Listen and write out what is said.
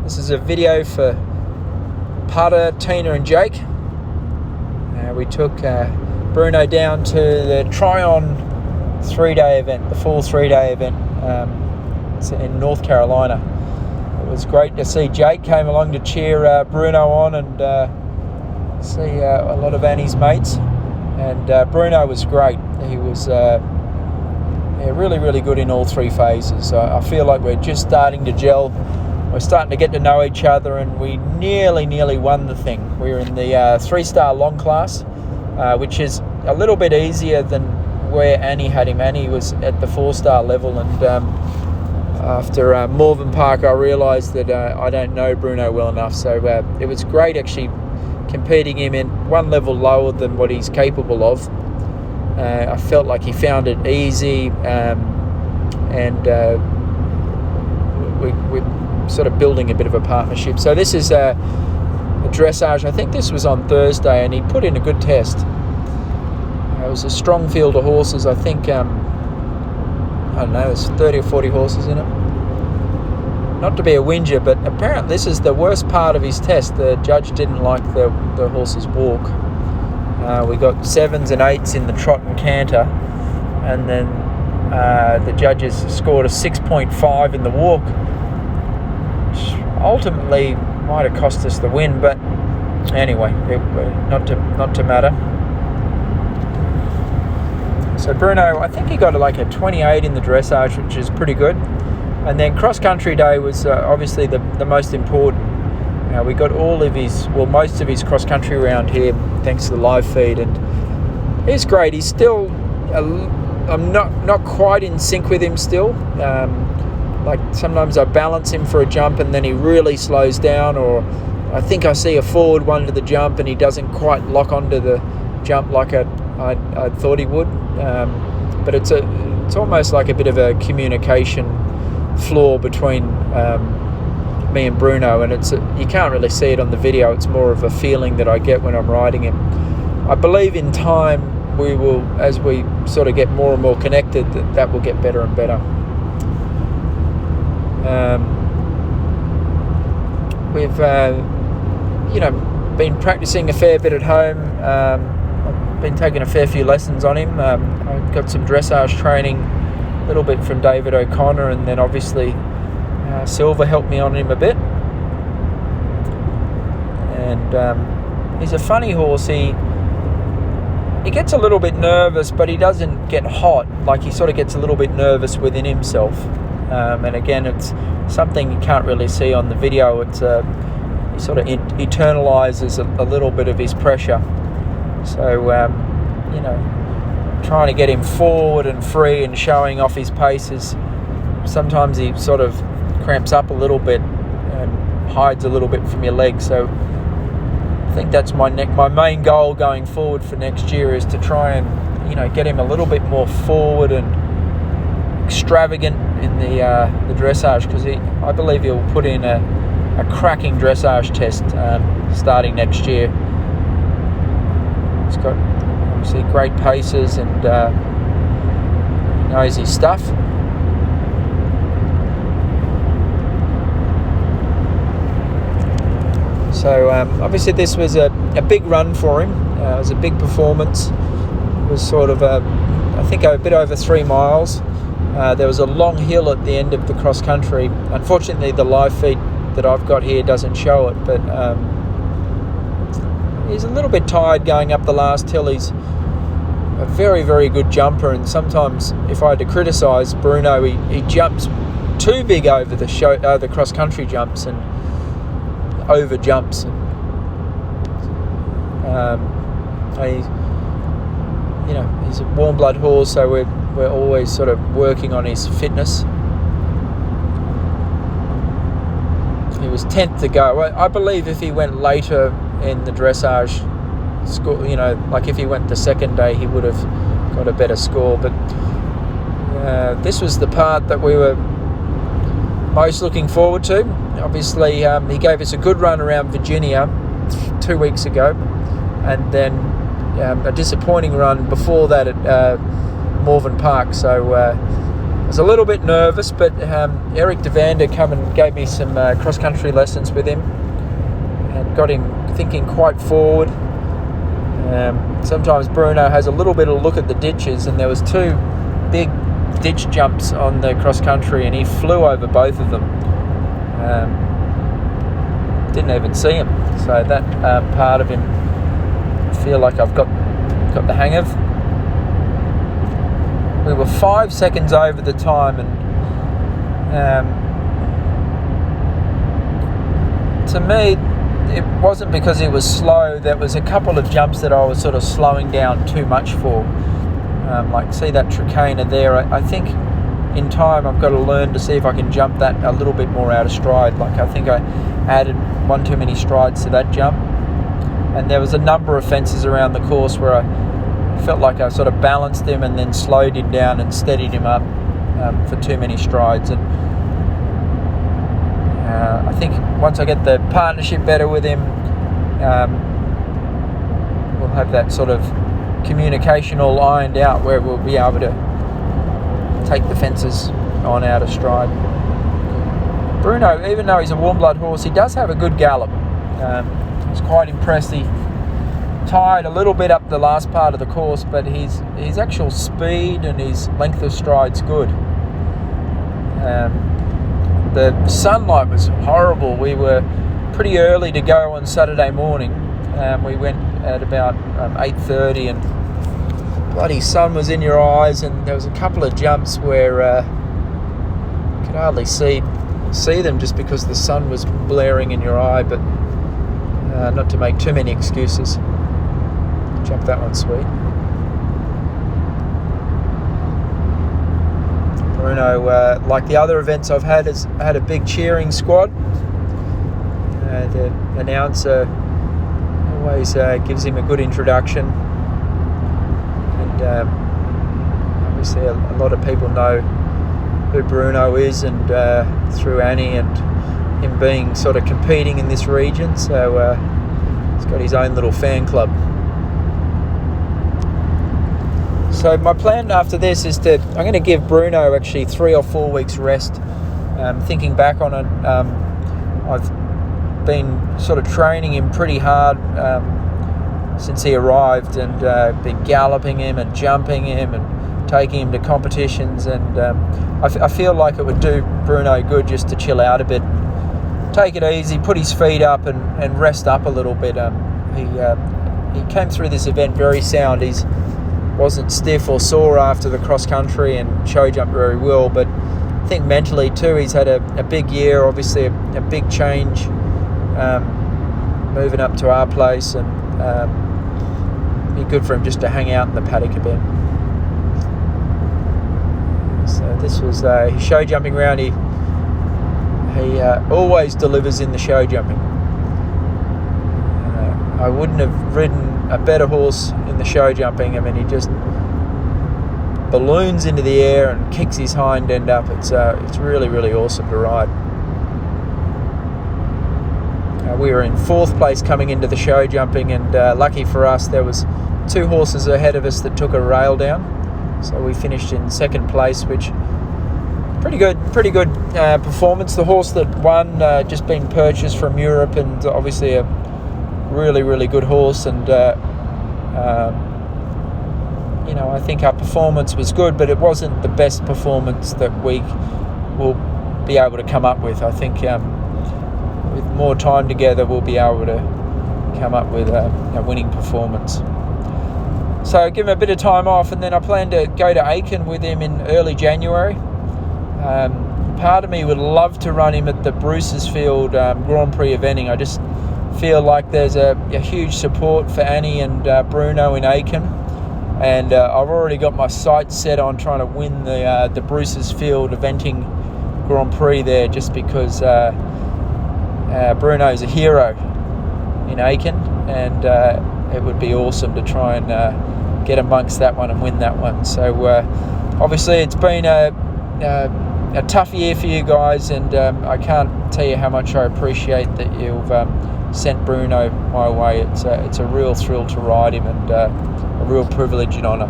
This is a video for Putter, Tina and Jake. We took Bruno down to the Tryon 3-day event, the fall 3-day event in North Carolina. It was great to see Jake came along to cheer Bruno on and see a lot of Annie's mates. And Bruno was great. He was really, really good in all three phases. I feel like we're just starting to gel. We're starting to get to know each other, and we nearly won the thing. We were in the 3-star long class, which is a little bit easier than where Annie had him. Annie was at the 4-star level, and after Morven Park, I realised that I don't know Bruno well enough. So it was great actually competing him in one level lower than what he's capable of. I felt like he found it easy, and we're sort of building a bit of a partnership. So this is a dressage. I think this was on Thursday, and he put in a good test. It was a strong field of horses. I think, I don't know, there's 30 or 40 horses in it. Not to be a whinger, but apparently this is the worst part of his test. The judge didn't like the horse's walk. We got 7s and 8s in the trot and canter, and then the judges scored a 6.5 in the walk, which ultimately might have cost us the win, but anyway, not to matter. So Bruno, I think he got like a 28 in the dressage, which is pretty good. And then cross country day was obviously the most important. We got most of his cross country around here thanks to the live feed, and he's great. He's still, I'm not quite in sync with him still. Like sometimes I balance him for a jump and then he really slows down, or I think I see a forward one to the jump and he doesn't quite lock onto the jump like I thought he would. But it's almost like a bit of a communication flaw between me and Bruno, and you can't really see it on the video. It's more of a feeling that I get when I'm riding him. I believe in time we will, as we sort of get more and more connected, that will get better and better. We've been practicing a fair bit at home. I've been taking a fair few lessons on him. I got some dressage training, a little bit from David O'Connor, and then obviously Silver helped me on him a bit. And he's a funny horse. He gets a little bit nervous, but he doesn't get hot. Like, he sort of gets a little bit nervous within himself. And again, it's something you can't really see on the video. It's he sort of eternalizes a little bit of his pressure. So, trying to get him forward and free and showing off his paces. Sometimes he sort of cramps up a little bit and hides a little bit from your legs. So I think that's my main goal going forward for next year, is to try and get him a little bit more forward and extravagant in the dressage, because I believe he'll put in a cracking dressage test starting next year. He's got obviously great paces and knows his stuff. So obviously this was a big run for him. It was a big performance. It was sort of I think a bit over 3 miles. There was a long hill at the end of the cross country. Unfortunately, the live feed that I've got here doesn't show it, but he's a little bit tired going up the last hill. He's a very, very good jumper, and sometimes if I had to criticise Bruno, he jumps too big over the cross country jumps and over jumps. He's a warm blood horse, so we're always sort of working on his fitness. He was 10th to go. I believe if he went later in the dressage score, like if he went the second day, he would have got a better score. But this was the part that we were most looking forward to. Obviously, he gave us a good run around Virginia 2 weeks ago, and then a disappointing run before that at Morven Park. So a was a little bit nervous, but Eric DeVander came and gave me some cross-country lessons with him and got him thinking quite forward. Sometimes Bruno has a little bit of a look at the ditches, and there was 2 big ditch jumps on the cross-country, and he flew over both of them. Didn't even see him. So that part of him, I feel like I've got the hang of. We were 5 seconds over the time, and to me, it wasn't because he was slow. There was a couple of jumps that I was sort of slowing down too much for. Like, see that trachea there? I think in time I've got to learn to see if I can jump that a little bit more out of stride. Like, I think I added one too many strides to that jump. And there was a number of fences around the course where I felt like I sort of balanced him and then slowed him down and steadied him up for too many strides. And I think once I get the partnership better with him, we'll have that sort of communication all ironed out where we'll be able to take the fences on out of stride. Bruno, even though he's a warm blood horse, he does have a good gallop. I was quite impressed. He tired a little bit up the last part of the course, but his actual speed and his length of stride's good. The sunlight was horrible. We were pretty early to go on Saturday morning. We went at about 8:30, and bloody sun was in your eyes, and there was a couple of jumps where you could hardly see them just because the sun was blaring in your eye. But not to make too many excuses. Jump that one sweet. Bruno, like the other events I've had, has had a big cheering squad. The announcer always gives him a good introduction, and obviously a lot of people know who Bruno is, and through Annie and him being sort of competing in this region, so he's got his own little fan club. So my plan after this is I'm going to give Bruno actually 3 or 4 weeks rest. Thinking back on it, I've been sort of training him pretty hard since he arrived, and been galloping him and jumping him and taking him to competitions, and I feel like it would do Bruno good just to chill out a bit, take it easy, put his feet up and rest up a little bit. He came through this event very sound. He wasn't stiff or sore after the cross country and show jumped very well, but I think mentally too he's had a big year, obviously a big change, moving up to our place, and be good for him just to hang out in the paddock a bit. So this was his show jumping round. He always delivers in the show jumping. I wouldn't have ridden a better horse in the show jumping. I mean, he just balloons into the air and kicks his hind end up. It's really, really awesome to ride. We were in 4th place coming into the show jumping, and lucky for us, there was 2 horses ahead of us that took a rail down. So we finished in 2nd place, which pretty good performance. The horse that won just been purchased from Europe, and obviously a really, really good horse. And I think our performance was good, but it wasn't the best performance that we will be able to come up with. I think with more time together, we'll be able to come up with a winning performance. So give him a bit of time off, and then I plan to go to Aiken with him in early January. Part of me would love to run him at the Brucersfield Grand Prix eventing. I just feel like there's a huge support for Annie and Bruno in Aiken, and I've already got my sights set on trying to win the Brucersfield eventing Grand Prix there, just because Bruno's a hero in Aiken, and it would be awesome to try and get amongst that one and win that one. So obviously it's been a tough year for you guys, and I can't tell you how much I appreciate that you've sent Bruno my way. It's a real thrill to ride him, and a real privilege and honour.